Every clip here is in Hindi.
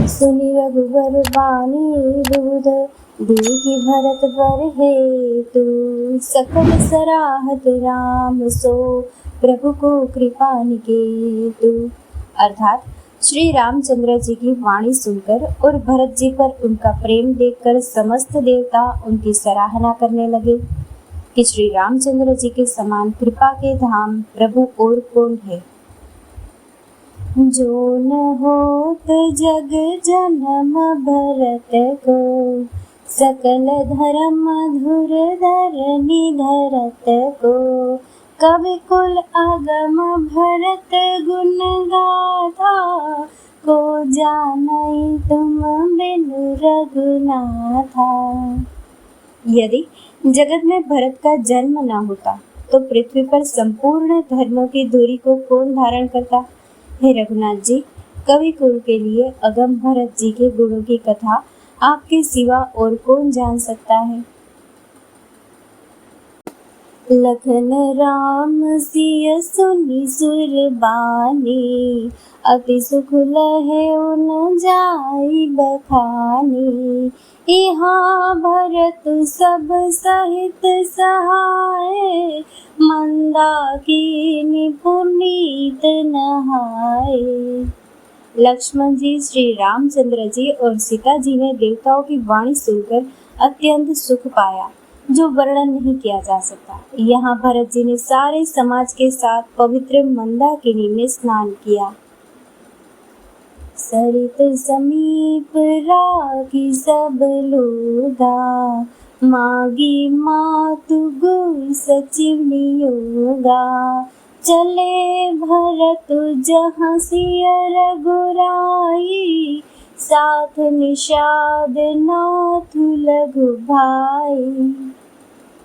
सुनि रघुवर बानी दूध, देखि भरत बर हेतु। सकल सराहत राम सो, प्रभु को कृपा निकेतु। अर्थात श्री रामचंद्र जी की वाणी सुनकर और भरत जी पर उनका प्रेम देखकर समस्त देवता उनकी सराहना करने लगे कि श्री रामचंद्र जी के समान कृपा के धाम प्रभु और कौन है। जो न होत जग जन्म भरत को, सकल धर्म धुर धरनी धरत को। कवि कुल अगम भरत गुण गाथा, को जानई तुम बिनु रघुनाथा। यदि जगत में भरत का जन्म न होता तो पृथ्वी पर संपूर्ण धर्मों की धुरी को कौन धारण करता। हे रघुनाथ जी, कवि कुल के लिए अगम भरत जी के गुणों की कथा आपके सिवा और कौन जान सकता है। लखन राम सिय सुनि सुर बानी, अति सुख लहे उन जाई बखानी। यहाँ भरत सब सहित सहाय, मंदाकिनी पुनीत नहाए। लक्ष्मण जी, श्री रामचंद्र जी और सीता जी ने देवताओं की वाणी सुनकर अत्यंत सुख पाया, जो वर्णन नहीं किया जा सकता। यहाँ भरत जी ने सारे समाज के साथ पवित्र मंदाकिनी में स्नान किया। सरित समीप राखी सब लोगा, मागी मातु गुर सचिव नियोगा। चले भरत जहाँ सिय रघुराई, साथ निषाद नाथु लघु भाई।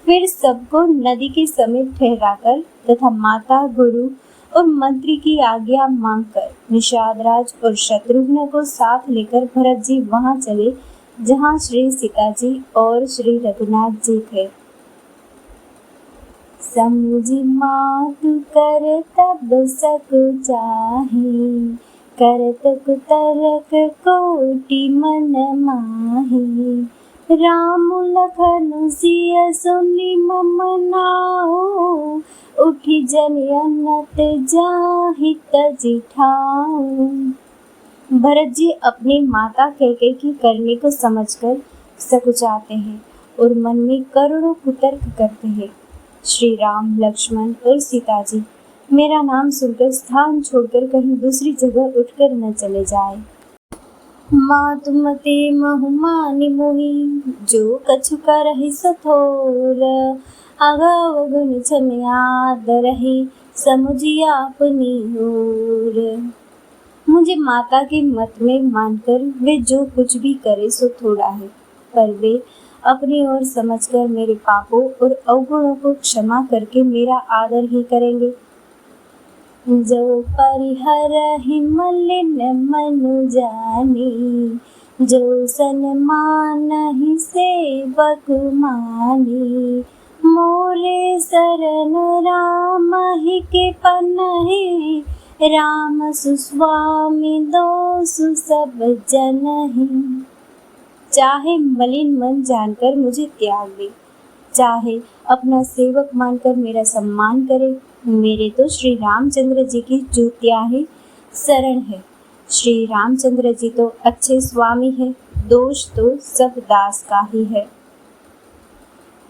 फिर सबको नदी के समीप ठहराकर तथा माता, गुरु और मंत्री की आज्ञा मांगकर निषाद राज और शत्रुघ्न को साथ लेकर भरत जी वहां चले जहां श्री सीता जी और श्री रघुनाथ जी थे। समुझि मातु कर तब सकु चाहि, करत कुतरक कोटि मन माहि। राम लखन सिय सुनि मम नाउ, उठि जनि अनत जाहि तजि ठाउ। भरत जी अपनी माता कैकेयी की करनी को समझकर सकुचाते हैं और मन में करोड़ों कुतर्क करते हैं। श्री राम, लक्ष्मण और सीता जी मेरा नाम सुनकर स्थान छोड़कर कहीं दूसरी जगह उठकर न चले जाए। मातुमते महु मानि मोहि, जो कछु करहि सथोर। अगव गुण छमयाद रही, समुझि आपनी ओर। मुझे माता के मत में मानकर वे जो कुछ भी करे सो थोड़ा है, पर वे अपनी ओर समझकर मेरे पापों और अवगुणों को क्षमा करके मेरा आदर ही करेंगे। जो परिहरहि मलिन मनु जानी, जो सन्मानहि सेवक मानी। मोरे शरण रामहि के पनहि, राम सुस्वामी दोसु सब जनहि। चाहे मलिन मन जानकर मुझे त्याग दे, चाहे अपना सेवक मानकर मेरा सम्मान करे, मेरे तो श्री रामचंद्र जी की जो त्यागी शरण है। श्री रामचंद्र जी तो अच्छे स्वामी है, दोष तो सब दास का ही है।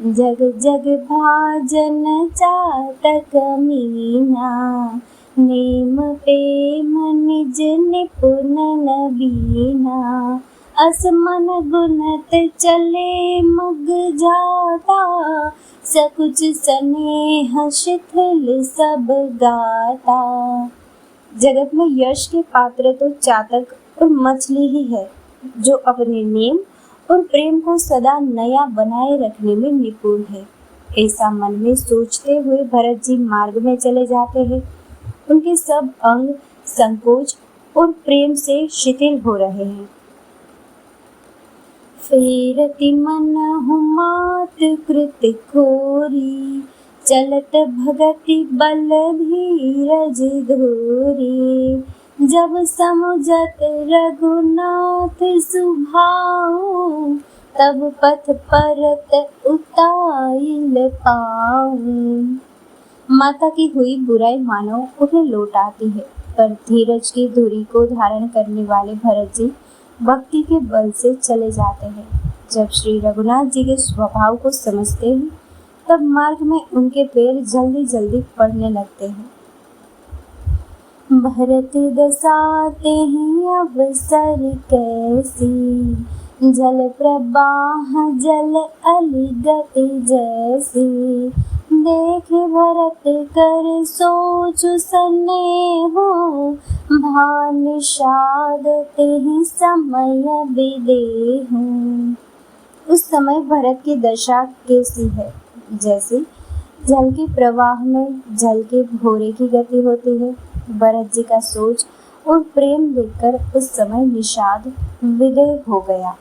जग जग भाजन चातक मीना, नेम प्रेम निज निपुण नबीना। असमन गुणत चले मुग जाता, सकुच स्नेह शिथिल सब गाता। जगत में यश के पात्र तो चातक और मछली ही है, जो अपने नेम और प्रेम को सदा नया बनाए रखने में निपुण है। ऐसा मन में सोचते हुए भरत जी मार्ग में चले जाते हैं। उनके सब अंग संकोच और प्रेम से शिथिल हो रहे हैं। फेरति मनहु मात कृत खोरी, चलत भगति बल धीरज धोरी। जब समुझत रघुनाथ सुभाऊ, तब पथ परत उताइल पाऊं। माता की हुई बुराई मानो उन्हें लौट आती है, पर धीरज की धुरी को धारण करने वाले भरत जी भक्ति के बल से चले जाते हैं। जब श्री रघुनाथ जी के स्वभाव को समझते हैं, तब मार्ग में उनके पैर जल्दी जल्दी पड़ने लगते हैं। भरत दशा तेहि अवसर कैसी, जल प्रवाह जल अली गति जैसी। देखे भरत कर सोचु सनेहो, भान निषाद तेहि समय विदेहु। उस समय भरत की दशा कैसी है, जैसे जल के प्रवाह में जल के भोरे की गति होती है। भरत जी का सोच और प्रेम देखकर उस समय निषाद विदेह हो गया।